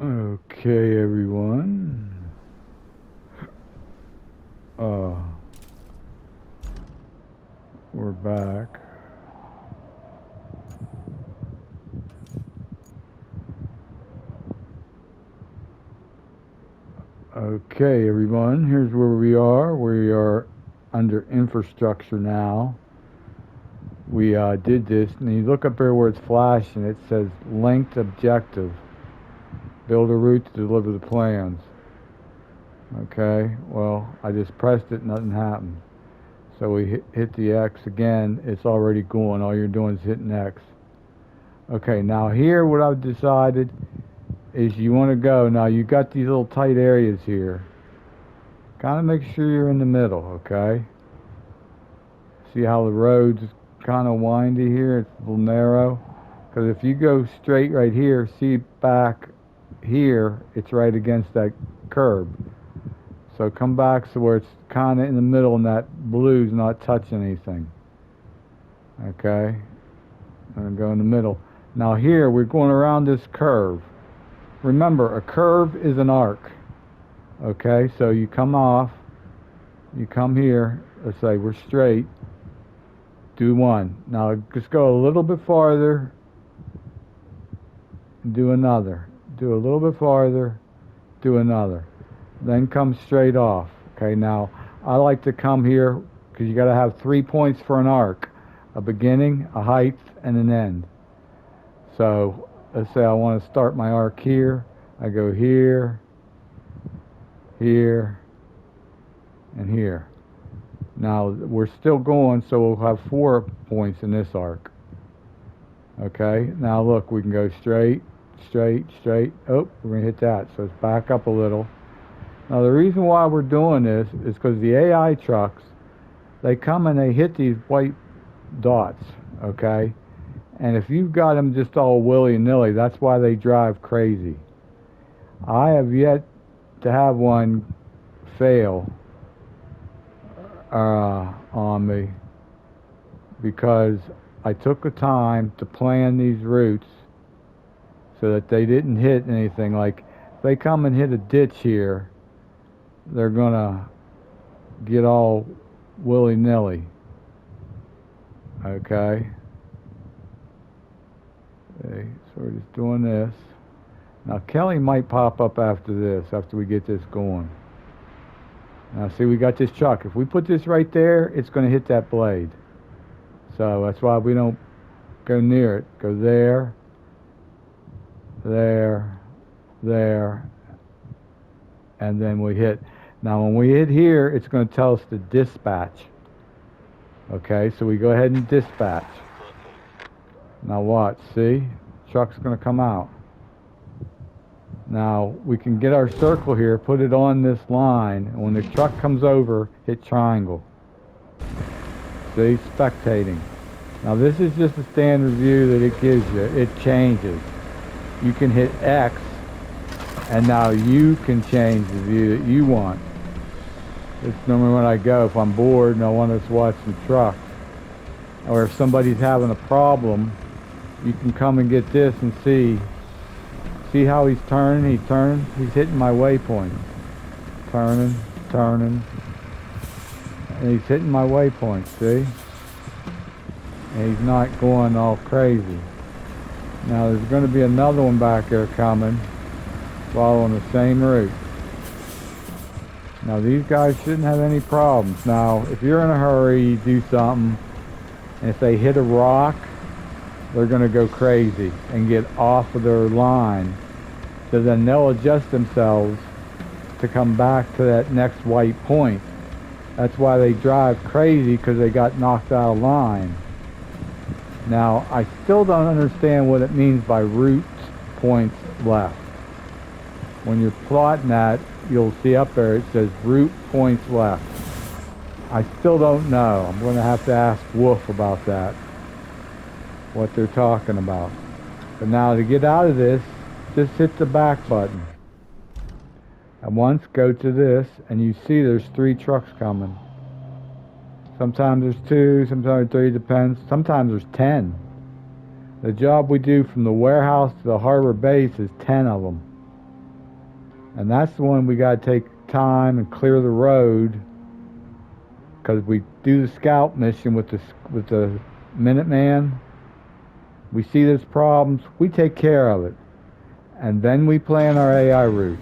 Okay, everyone. We're back. Okay, everyone. Here's where we are. We are under infrastructure now. We did this, and you look up there where it's flashing. It says linked objective. Build a route to deliver the plans. Okay, well, I just pressed it, nothing happened. So we hit the X again, it's already going. All you're doing is hitting X. Okay, now here what I've decided is you want to go. Now you got these little tight areas here. Kind of make sure you're in the middle, okay? See how the road's kind of windy here? It's a little narrow. Because if you go straight right here, see back here, it's right against that curb. So come back so where it's kind of in the middle and that blue's not touching anything. Okay? I'm going to go in the middle. Now here, we're going around this curve. Remember, a curve is an arc. Okay? So you come off, you come here, let's say we're straight, do one. Now just go a little bit farther, do another. Do a little bit farther, do another. Then come straight off. Okay, now I like to come here because you got to have 3 points for an arc: a beginning, a height, and an end. So let's say I want to start my arc here. I go here, here, and here. Now we're still going, so we'll have 4 points in this arc. Okay, now look, we can go straight, straight, straight. Oh, we're going to hit that, so it's back up a little. Now the reason why we're doing this is because the AI trucks, they come and they hit these white dots, okay? And if you've got them just all willy-nilly, that's why they drive crazy. I have yet to have one fail on me because I took the time to plan these routes so that they didn't hit anything. Like, if they come and hit a ditch here, they're gonna get all willy-nilly. Okay? Okay, so we're just doing this. Now Kelly might pop up after this, after we get this going. Now see, we got this truck. If we put this right there, it's gonna hit that blade. So that's why we don't go near it. Go there, there, there, and then we hit. Now when we hit here, it's going to tell us to dispatch. Okay, so we go ahead and dispatch. Now watch, see? Truck's going to come out. Now we can get our circle here, put it on this line, and when the truck comes over, hit triangle. See, spectating. Now this is just a standard view that it gives you. It changes. You can hit X, and now you can change the view that you want. It's normally when I go, if I'm bored and I want to watch the truck, or if somebody's having a problem, you can come and get this and see how he's turning. He turns, he's hitting my waypoint. Turning, turning, and he's hitting my waypoint, see? And he's not going all crazy. Now there's going to be another one back there coming, following the same route. Now these guys shouldn't have any problems. Now if you're in a hurry, you do something, and if they hit a rock, they're going to go crazy and get off of their line. So then they'll adjust themselves to come back to that next white point. That's why they drive crazy, because they got knocked out of line. Now I still don't understand what it means by route points left. When you're plotting that, you'll see up there it says route points left. I still don't know. I'm going to have to ask Wolf about that, what they're talking about. But now to get out of this, just hit the back button. And once go to this, and you see there's 3 trucks coming. Sometimes there's 2, sometimes 3, depends. Sometimes there's 10. The job we do from the warehouse to the harbor base is 10 of them. And that's the one we got to take time and clear the road, because we do the scout mission with the Minuteman. We see there's problems, we take care of it, and then we plan our AI route.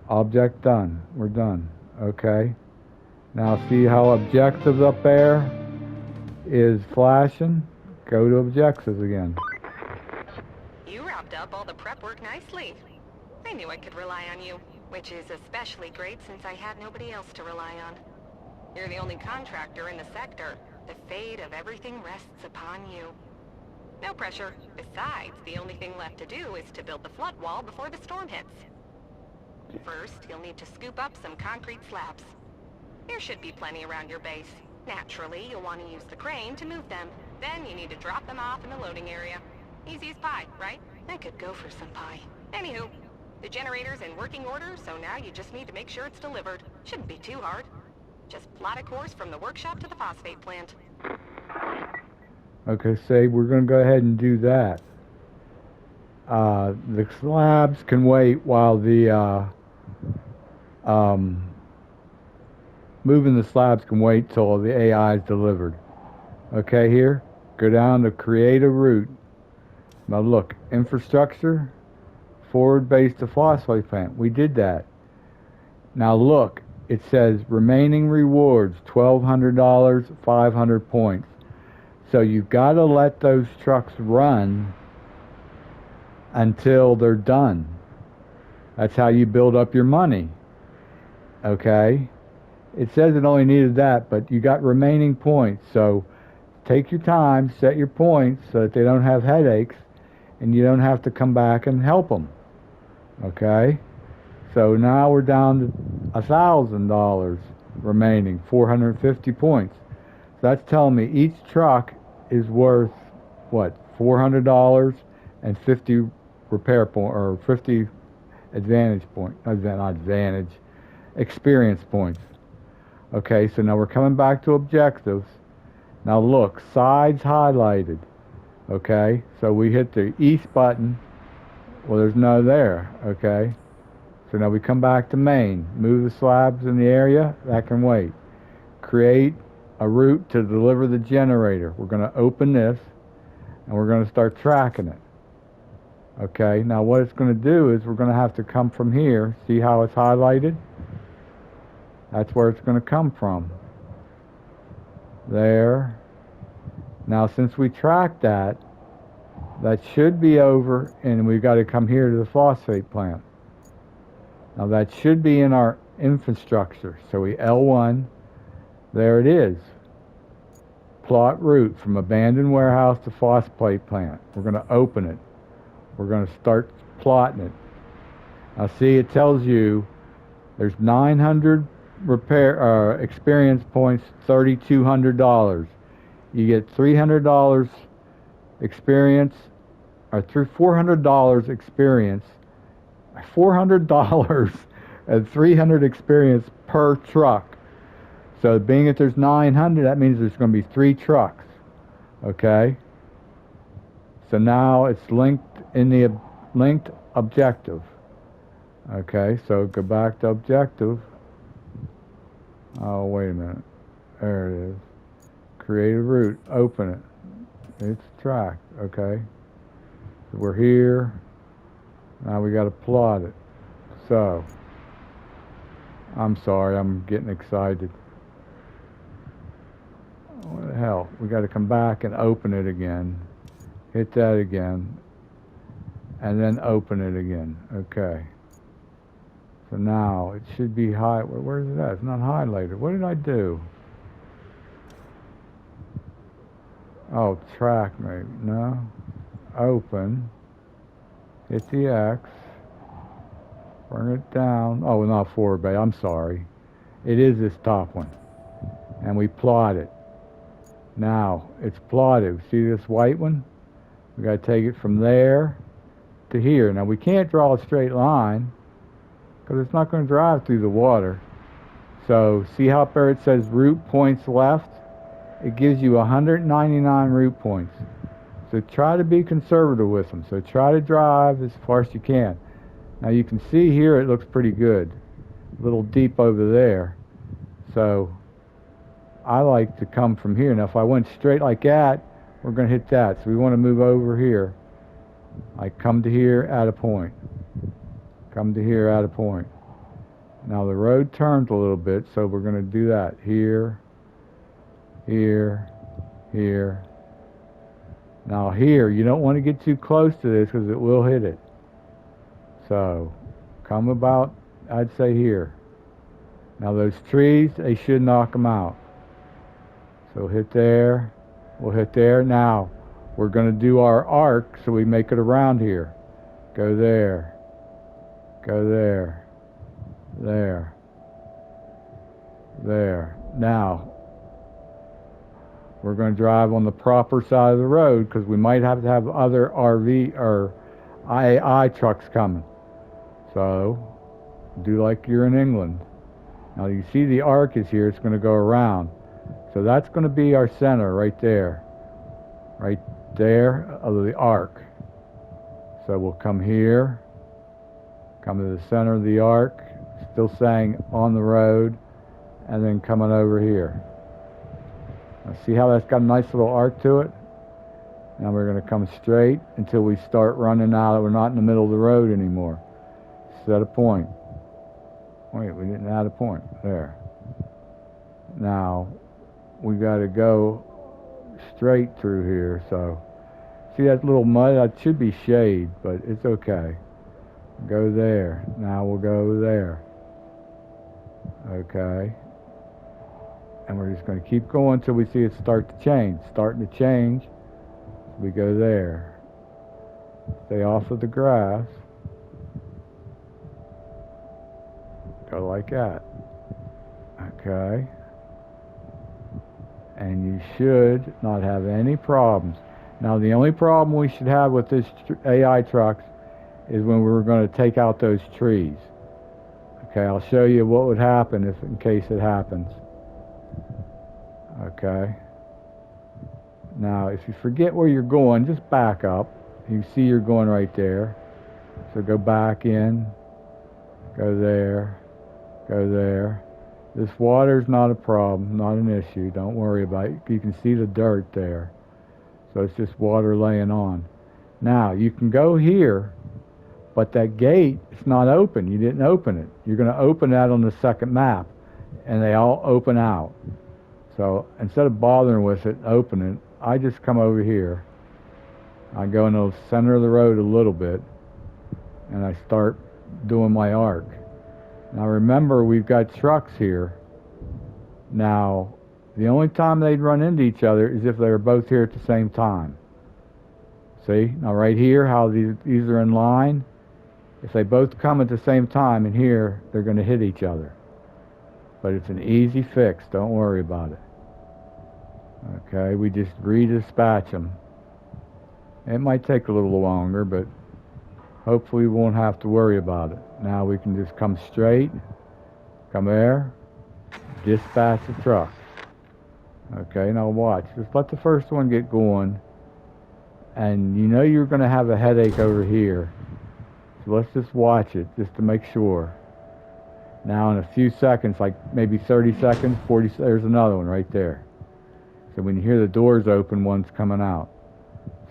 Object done. We're done. Okay. Now see how objectives up there is flashing? Go to objectives again. You wrapped up all the prep work nicely. I knew I could rely on you, which is especially great since I had nobody else to rely on. You're the only contractor in the sector. The fate of everything rests upon you. No pressure. Besides, the only thing left to do is to build the flood wall before the storm hits. First, you'll need to scoop up some concrete slabs. There should be plenty around your base. Naturally, you'll want to use the crane to move them. Then you need to drop them off in the loading area. Easy as pie, right? I could go for some pie. Anywho, the generator's in working order, so now you just need to make sure it's delivered. Shouldn't be too hard. Just plot a course from the workshop to the phosphate plant. Okay, say we're going to go ahead and do that. The slabs can wait while the moving the slabs can wait till the AI is delivered. Okay, here, go down to create a route. Now look, infrastructure, forward base to phosphate plant. We did that. Now look, it says remaining rewards, $1,200, 500 points. So you've got to let those trucks run until they're done. That's how you build up your money. Okay? It says it only needed that, but you got remaining points. So take your time, set your points so that they don't have headaches and you don't have to come back and help them. Okay? So now we're down to $1,000 remaining, 450 points. So that's telling me each truck is worth, what, $400 and 50 repair point, or 50 advantage point, not advantage, experience points. Okay, so now we're coming back to objectives. Now look, sides highlighted. Okay, so we hit the east button. Well, there's no there. Okay, so now we come back to main. Move the slabs in the area. That can wait. Create a route to deliver the generator. We're going to open this and we're going to start tracking it. Okay, now what it's going to do is we're going to have to come from here. See how it's highlighted? That's where it's going to come from. There. Now since we tracked that, that should be over, and we've got to come here to the phosphate plant. Now that should be in our infrastructure. So we L1, there it is. Plot route from abandoned warehouse to phosphate plant. We're going to open it. We're going to start plotting it. Now see, it tells you there's 900 repair experience points, $3,200. You get $300 experience, or through $400 experience, $400 and 300 experience per truck. So being that there's 900, that means there's going to be 3 trucks. Okay. So now it's linked in the linked objective. Okay, so go back to objective. Oh, wait a minute. There it is. Create a route. Open it. It's tracked. Okay. So we're here. Now we got to plot it. So, I'm sorry, I'm getting excited. What the hell? We got to come back and open it again. Hit that again. And then open it again. Okay. So now it should be high. Where's it at? It's not highlighted. What did I do? Oh, track maybe. No. Open. Hit the X. Bring it down. Oh, not forward bay. I'm sorry. It is this top one. And we plot it. Now, it's plotted. See this white one? We got to take it from there to here. Now, we can't draw a straight line because it's not going to drive through the water. So, see how up there it says route points left? It gives you 199 route points. So, try to be conservative with them. So, try to drive as far as you can. Now you can see here it looks pretty good. A little deep over there. So I like to come from here. Now if I went straight like that, we're going to hit that. So we want to move over here. I come to here at a point. Come to here at a point. Now the road turns a little bit, so we're going to do that. Here, here, here. Now here, you don't want to get too close to this because it will hit it. So come about, I'd say here. Now those trees, they should knock them out. So hit there, we'll hit there. Now we're going to do our arc, so we make it around here. Go there, go there, there, there. Now we're going to drive on the proper side of the road because we might have to have other RV or IAI trucks coming. So do like you're in England. Now you see the arc is here, it's going to go around. So that's going to be our center right there. Right there of the arc. So we'll come here, come to the center of the arc, still saying on the road, and then coming over here. Now see how that's got a nice little arc to it? Now we're going to come straight until we start running out. We're not in the middle of the road anymore. Set a point. Wait, we didn't add a point. There. Now we got to go straight through here. So see that little mud? That should be shade, but it's okay. Go there. Now we'll go there. Okay. And we're just going to keep going until we see it start to change. Starting to change. We go there. Stay off of the grass. Go like that. Okay. And you should not have any problems. Now the only problem we should have with this AI trucks is when we're going to take out those trees. Okay, I'll show you what would happen if in case it happens. Okay. Now if you forget where you're going, just back up. You see you're going right there. So go back in. Go there. Go there. This water's not a problem, not an issue. Don't worry about it. You can see the dirt there. So it's just water laying on. Now, you can go here, but that gate is not open. You didn't open it. You're going to open that on the second map, and they all open out. So instead of bothering with it, open it, I just come over here. I go in the center of the road a little bit, and I start doing my arc. Now remember, we've got trucks here. Now, the only time they'd run into each other is if they were both here at the same time. See? Now right here, how these are in line. If they both come at the same time, and here, they're going to hit each other. But it's an easy fix. Don't worry about it. Okay, we just redispatch them. It might take a little longer, but hopefully we won't have to worry about it. Now we can just come straight, come there, dispatch the truck. Okay, now watch. Just let the first one get going. And you know you're going to have a headache over here. So let's just watch it, just to make sure. Now in a few seconds, like maybe 30 seconds, 40, there's another one right there. So when you hear the doors open, one's coming out.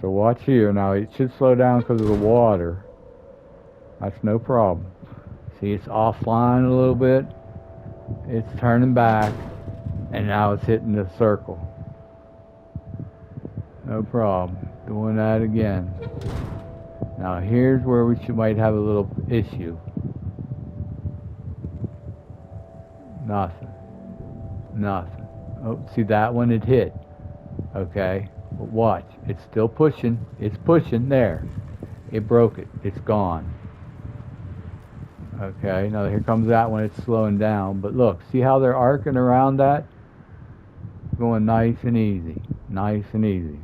So watch here. Now it should slow down because of the water. That's no problem. See, it's offline a little bit. It's turning back, and now it's hitting the circle. No problem. Doing that again. Now here's where we might have a little issue. Nothing. Nothing. Oh, see that one? It hit. Okay. But watch. It's still pushing. It's pushing. There. It broke it. It's gone. Okay, now here comes that one. It's slowing down. But look, see how they're arcing around that? Going nice and easy. Nice and easy.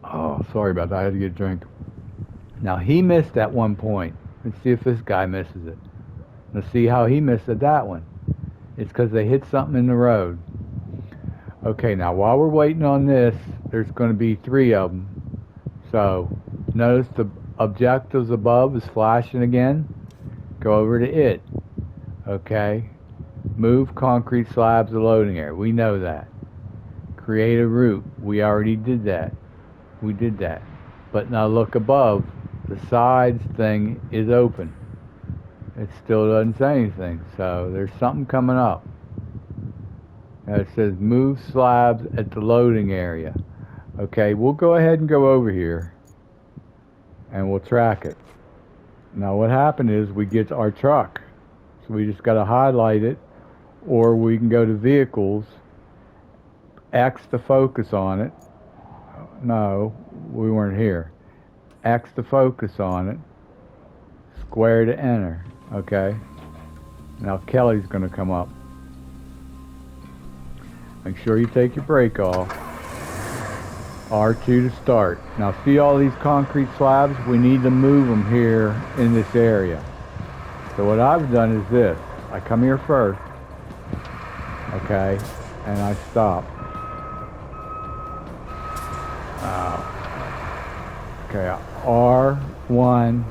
Oh, sorry about that. I had to get a drink. Now, he missed at one point. Let's see if this guy misses it. Let's see how he missed at that one. It's because they hit something in the road. Okay, now while we're waiting on this, there's going to be 3 of them. So notice the objectives above is flashing again. Go over to it. Okay. Move concrete slabs to loading area. We know that. Create a route. We already did that. We did that. But now look above. The sides thing is open. It still doesn't say anything. So there's something coming up. Now it says move slabs at the loading area. Okay, we'll go ahead and go over here and we'll track it. Now what happened is we get our truck. So we just got to highlight it, or we can go to vehicles, X to focus on it. No, we weren't here. X to focus on it, square to enter. Okay, now Kelly's going to come up. Make sure you take your brake off. R2 to start. Now see all these concrete slabs? We need to move them here in this area. So what I've done is this. I come here first, okay, and I stop. Okay, R1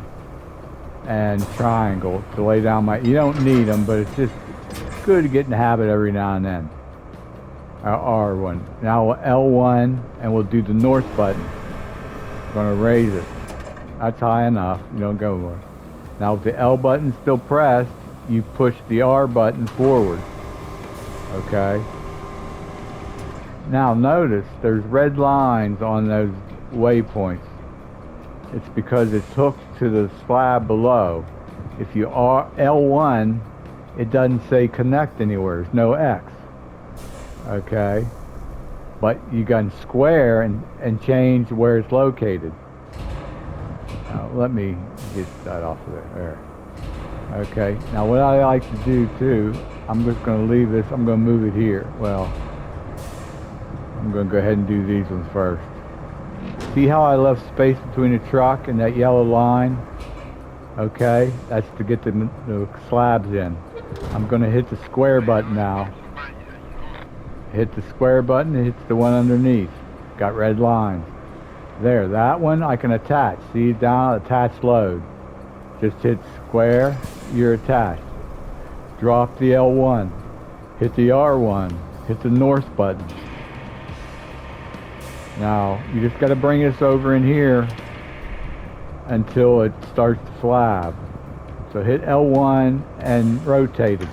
and triangle to lay down my, you don't need them, but it's just good to get in the habit every now and then. R1. Now L1, and we'll do the north button. I'm going to raise it. That's high enough. You don't go more. Now if the L button's still pressed, you push the R button forward. Okay? Now notice there's red lines on those waypoints. It's because it's hooked to the slab below. If you are L1, it doesn't say connect anywhere. There's no X. Okay? But you can square and change where it's located. Now, let me get that off of there. Okay, now what I like to do too, I'm just going to leave this, I'm going to move it here. Well, I'm going to go ahead and do these ones first. See how I left space between the truck and that yellow line? Okay, that's to get the slabs in. I'm going to hit the square button now. Hit the square button, it hits the one underneath. Got red lines. There, that one I can attach. See down, attach load. Just hit square, you're attached. Drop the L1. Hit the R1. Hit the north button. Now, you just got to bring this over in here until it starts to slab. So hit L1 and rotate it.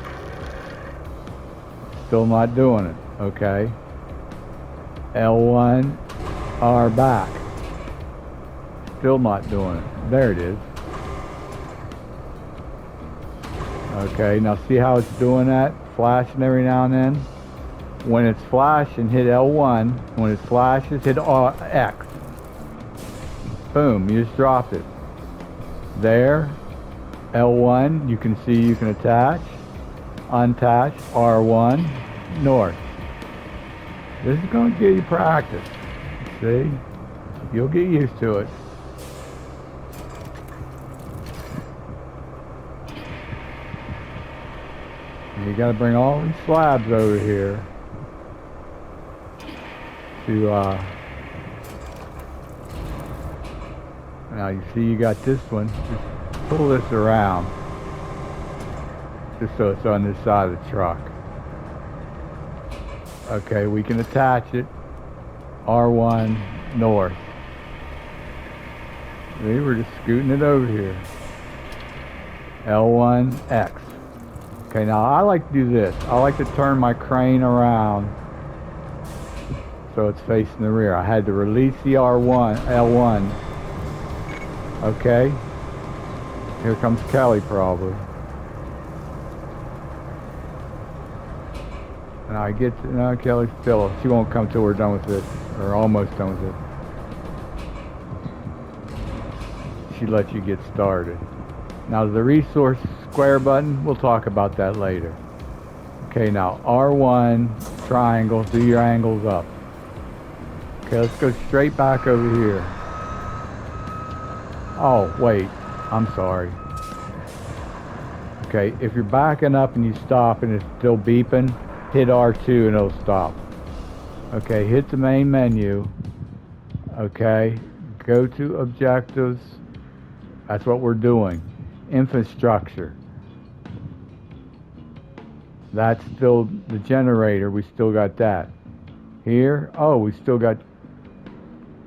Still not doing it, okay? L1, R back. Still not doing it. There it is. Okay, now see how it's doing that? Flashing every now and then? When it's flashing, hit L1. When it flashes, hit X. Boom, you just dropped it. There, L1, you can see you can attach, untouch, R1, north. This is going to give you practice. See? You'll get used to it. You got to bring all these slabs over here to now you see you got this one. Just pull this around just so it's on this side of the truck. Okay, we can attach it. R1 north. See, we're just scooting it over here. L1 X. Okay, now I like to do this. I like to turn my crane around so it's facing the rear. I had to release the L1. Okay. Here comes Kelly probably. And I get to, no, Kelly's still, she won't come till we're done with it, or almost done with it. She lets you get started. Now the resource square button, we'll talk about that later. Okay, now R1, triangle, do your angles up. Okay, let's go straight back over here. Oh, wait, I'm sorry. Okay, if you're backing up and you stop and it's still beeping, hit R2 and it'll stop. Okay, hit the main menu, Okay, go to objectives. That's what we're doing. Infrastructure. That's still the generator. We still got that. Here, oh, we still got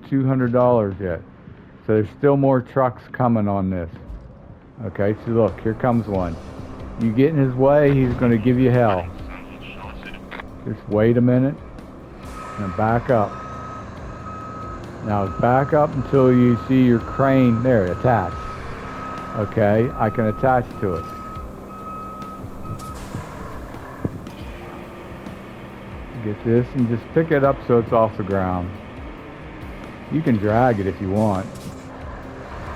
$200 yet. So there's still more trucks coming on this. Okay, so look, here comes one. You get in his way, he's going to give you hell. Just wait a minute and back up. Now back up until you see your crane there attached. Okay, I can attach to it. Get this and just pick it up so it's off the ground. You can drag it if you want.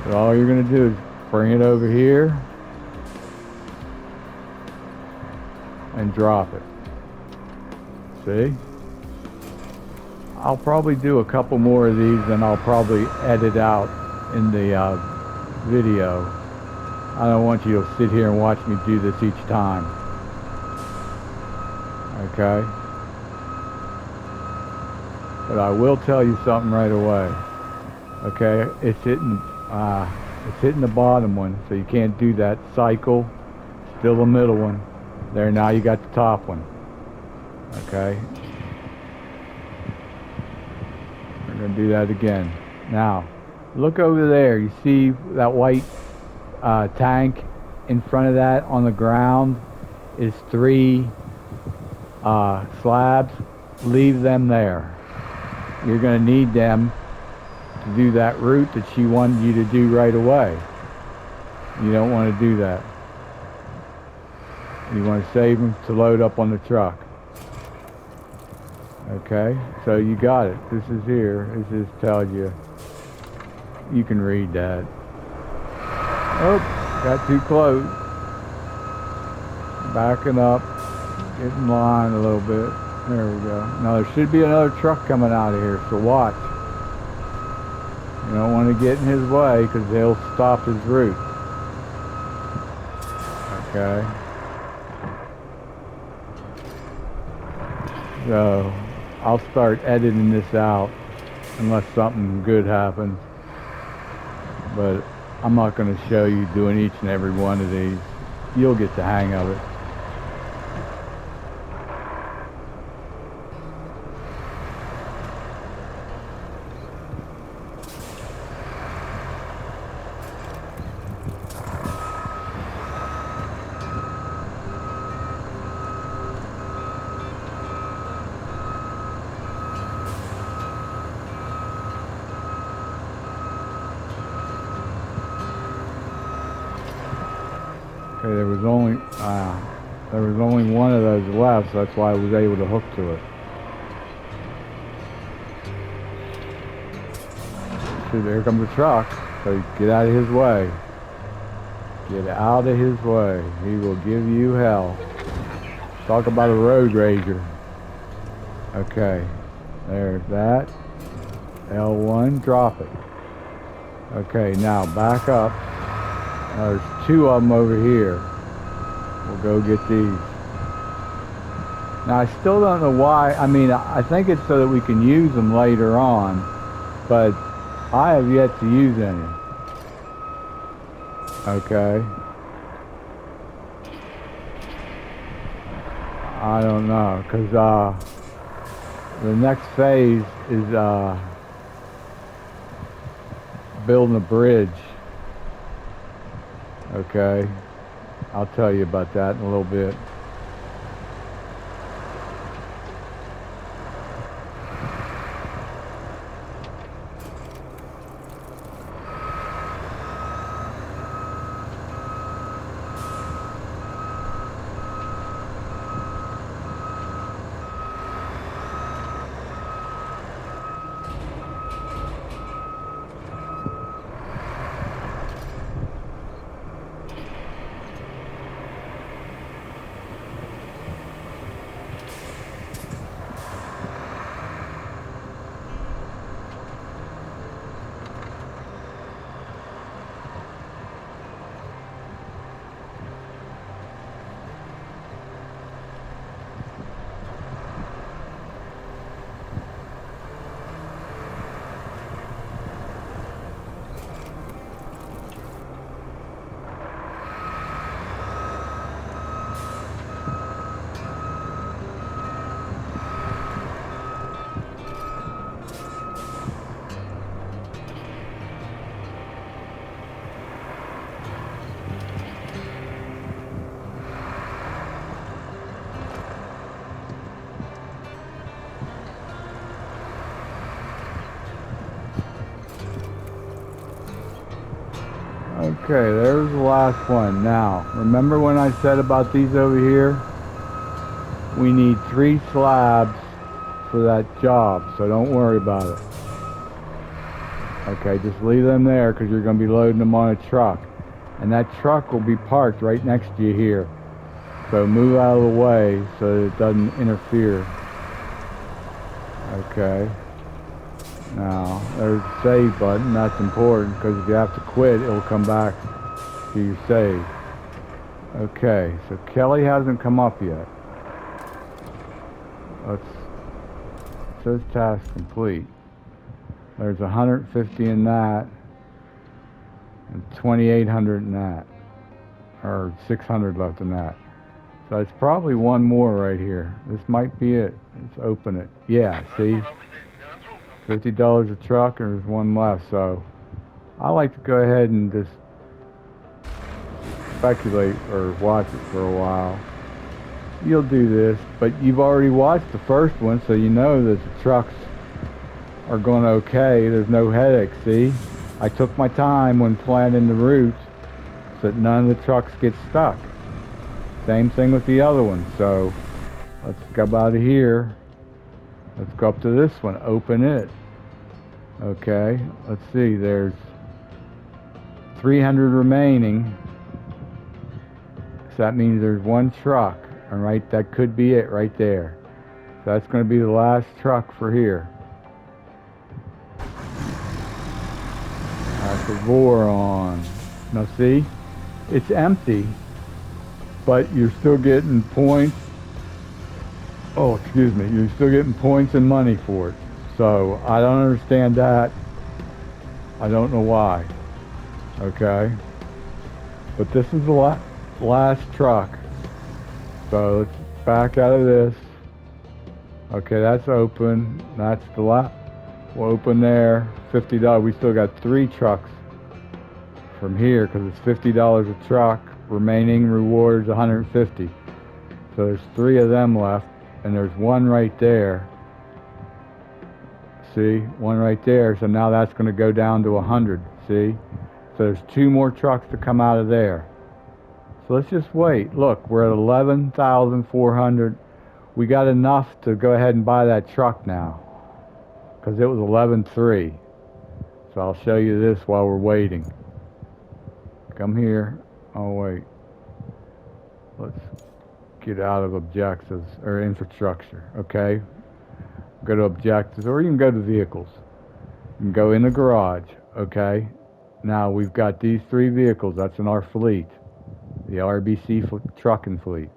But all you're going to do is bring it over here and drop it. See? I'll probably do a couple more of these and I'll probably edit out in the video. I don't want you to sit here and watch me do this each time. Okay? But I will tell you something right away. Okay? It's hitting the bottom one, so you can't do that cycle. Still the middle one. There, now you got the top one. Okay? We're going to do that again. Now, look over there. You see that white tank in front of that on the ground is 3 slabs. Leave them there. You're going to need them to do that route that she wanted you to do right away. You don't want to do that. You want to save them to load up on the truck. Okay, so you got it. This is here. This just tells you. You can read that. Oh, got too close. Backing up. Get in line a little bit. There we go. Now there should be another truck coming out of here, so watch. You don't want to get in his way because they'll stop his route. Okay. So I'll start editing this out unless something good happens. But I'm not going to show you doing each and every one of these. You'll get the hang of it. Okay, there was only one of those left, so that's why I was able to hook to it. So there comes the truck, so get out of his way. Get out of his way. He will give you hell. Talk about a road rager. Okay, there's that. L1, drop it. Okay, now back up. Now there's 2 of them over here. We'll go get these. Now I still don't know why. I mean, I think it's so that we can use them later on, but I have yet to use any. Okay. I don't know, because the next phase is building a bridge. Okay, I'll tell you about that in a little bit. Okay, there's the last one. Now, remember when I said about these over here? We need 3 slabs for that job, so don't worry about it. Okay, just leave them there because you're going to be loading them on a truck. And that truck will be parked right next to you here. So move out of the way so that it doesn't interfere. Okay. Now, there's the save button. That's important because if you have to quit, it'll come back to your save. Okay, so Kelly hasn't come up yet. It says task complete. There's 150 in that, and 2,800 in that, or 600 left in that. So it's probably one more right here. This might be it. Let's open it. Yeah, see? $50 a truck, and there's one left. So I like to go ahead and just speculate or watch it for a while. You'll do this, but you've already watched the first one, so you know that the trucks are going okay. There's no headache, see? I took my time when planning the routes so that none of the trucks get stuck. Same thing with the other one. So let's go out of here. Let's go up to this one, open it. Okay, let's see, there's 300 remaining. So that means there's one truck. All right, that could be it right there. So that's going to be the last truck for here. That's the roar on. Now see, it's empty, but you're still getting points. Oh, excuse me, you're still getting points and money for it. So I don't understand that. I don't know why. Okay, but this is the last truck. So let's back out of this. Okay, that's open. That's the last. We'll open there. $50. We still got 3 trucks from here because it's $50 a truck. Remaining rewards 150. So there's 3 of them left, and there's one right there. See, one right there. So now that's going to go down to 100. See, so there's 2 more trucks to come out of there. So let's just wait. Look, we're at 11,400. We got enough to go ahead and buy that truck now because it was 11,300. So I'll show you this while we're waiting. Come here. Oh, wait. Let's get out of objectives or infrastructure. Okay. Go to objectives, or you can go to vehicles. You can go in the garage. Okay. Now we've got these 3 vehicles. That's in our fleet. The RBC trucking fleet.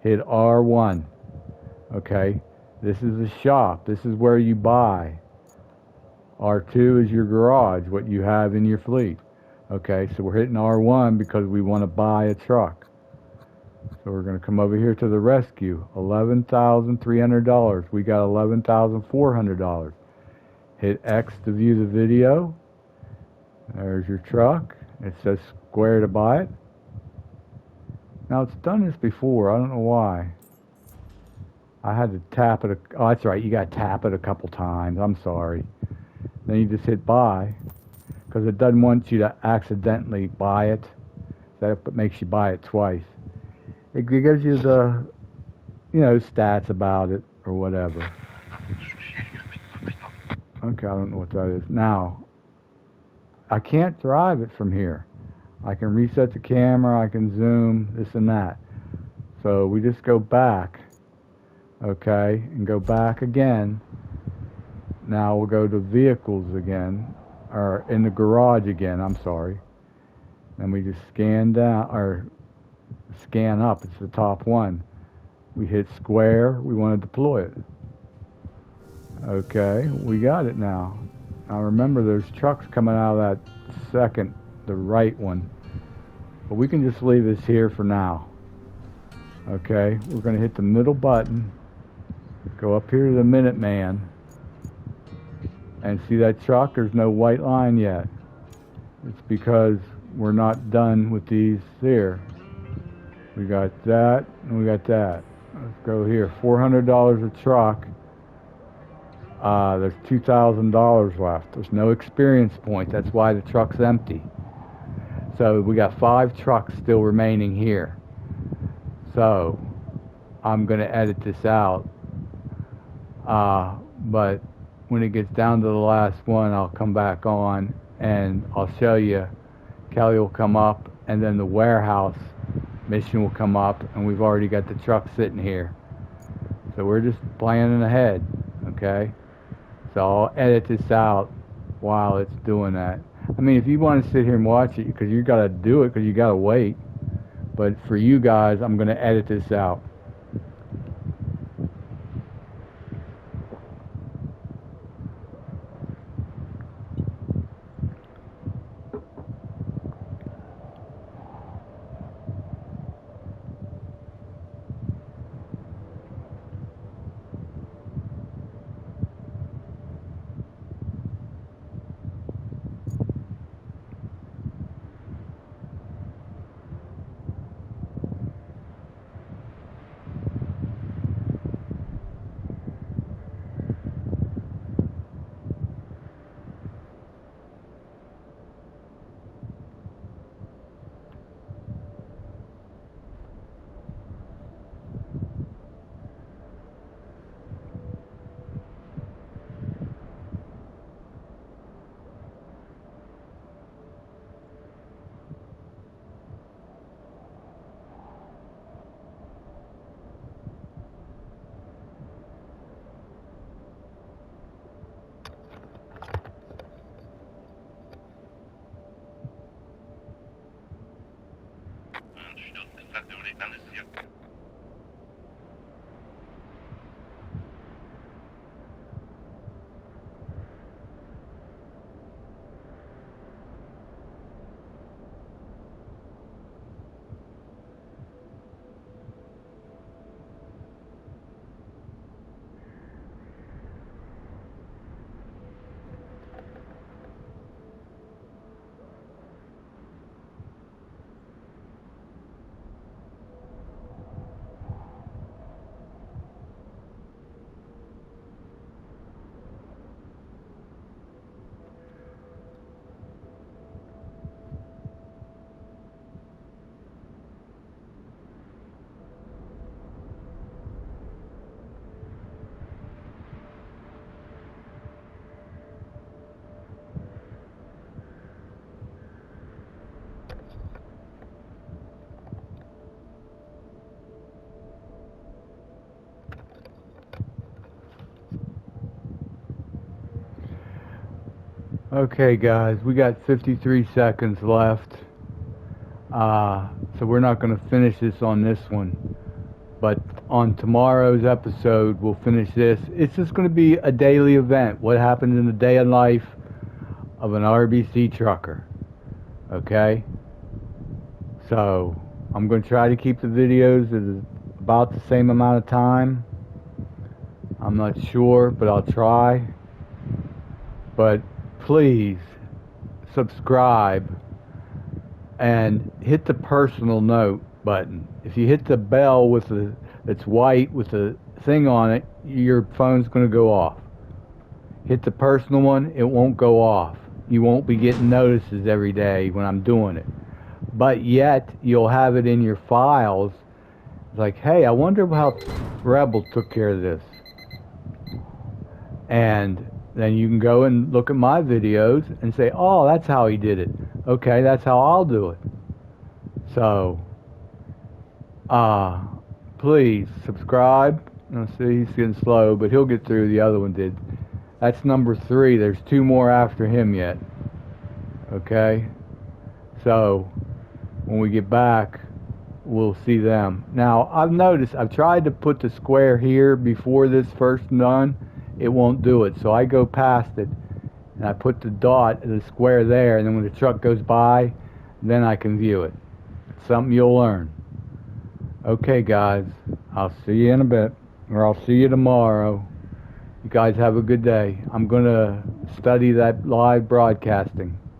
Hit R1. Okay, this is the shop. This is where you buy. R2 is your garage, what you have in your fleet. Okay, so we're hitting R1 because we want to buy a truck. So we're going to come over here to the rescue. $11,300. We got $11,400. Hit X to view the video. There's your truck. It says square to buy it. Now it's done this before. I don't know why. I had to tap it. Oh, that's right. You got to tap it a couple times. I'm sorry. Then you just hit buy because it doesn't want you to accidentally buy it. That makes you buy it twice. It gives you the, stats about it or whatever. Okay, I don't know what that is. Now, I can't drive it from here. I can reset the camera, I can zoom, this and that. So we just go back, okay, and go back again. Now we'll go to vehicles again, or in the garage again, I'm sorry. Then we just scan down, or scan up, it's the top one. We hit square, we want to deploy it. Okay, we got it now. Now remember there's trucks coming out of that second, the right one. But we can just leave this here for now. Okay, we're going to hit the middle button, go up here to the Minuteman, and see that truck? There's no white line yet. It's because we're not done with these here. We got that, and we got that. Let's go here, $400 a truck. There's $2,000 left. There's no experience point. That's why the truck's empty. So we got 5 trucks still remaining here. So I'm going to edit this out. But when it gets down to the last one, I'll come back on and I'll show you. Kelly will come up, and then the warehouse mission will come up, and we've already got the truck sitting here. So we're just planning ahead, okay? So I'll edit this out while it's doing that. I mean, if you want to sit here and watch it, because you got to do it, because you got to wait. But for you guys, I'm going to edit this out. Okay guys, we got 53 seconds left, so we're not going to finish this on this one, but on tomorrow's episode we'll finish this. It's just going to be a daily event, what happens in the day in life of an RBC trucker, okay? So I'm going to try to keep the videos at about the same amount of time. I'm not sure, but I'll try. But please subscribe and hit the personal note button. If you hit the bell with the that's white with the thing on it, your phone's going to go off. Hit the personal one, it won't go off. You won't be getting notices every day when I'm doing it. But yet you'll have it in your files. It's like, hey, I wonder how Rebel took care of this. And then you can go and look at my videos and say, oh, that's how he did it. Okay, that's how I'll do it. So, please subscribe. See, he's getting slow, but he'll get through. The other one did. That's number 3. There's 2 more after him yet. Okay? So, when we get back, we'll see them. Now, I've noticed, I've tried to put the square here before this first done. It won't do it. So I go past it and I put the dot, the square there, and then when the truck goes by, then I can view it. It's something you'll learn. Okay, guys. I'll see you in a bit, or I'll see you tomorrow. You guys have a good day. I'm going to study that live broadcasting.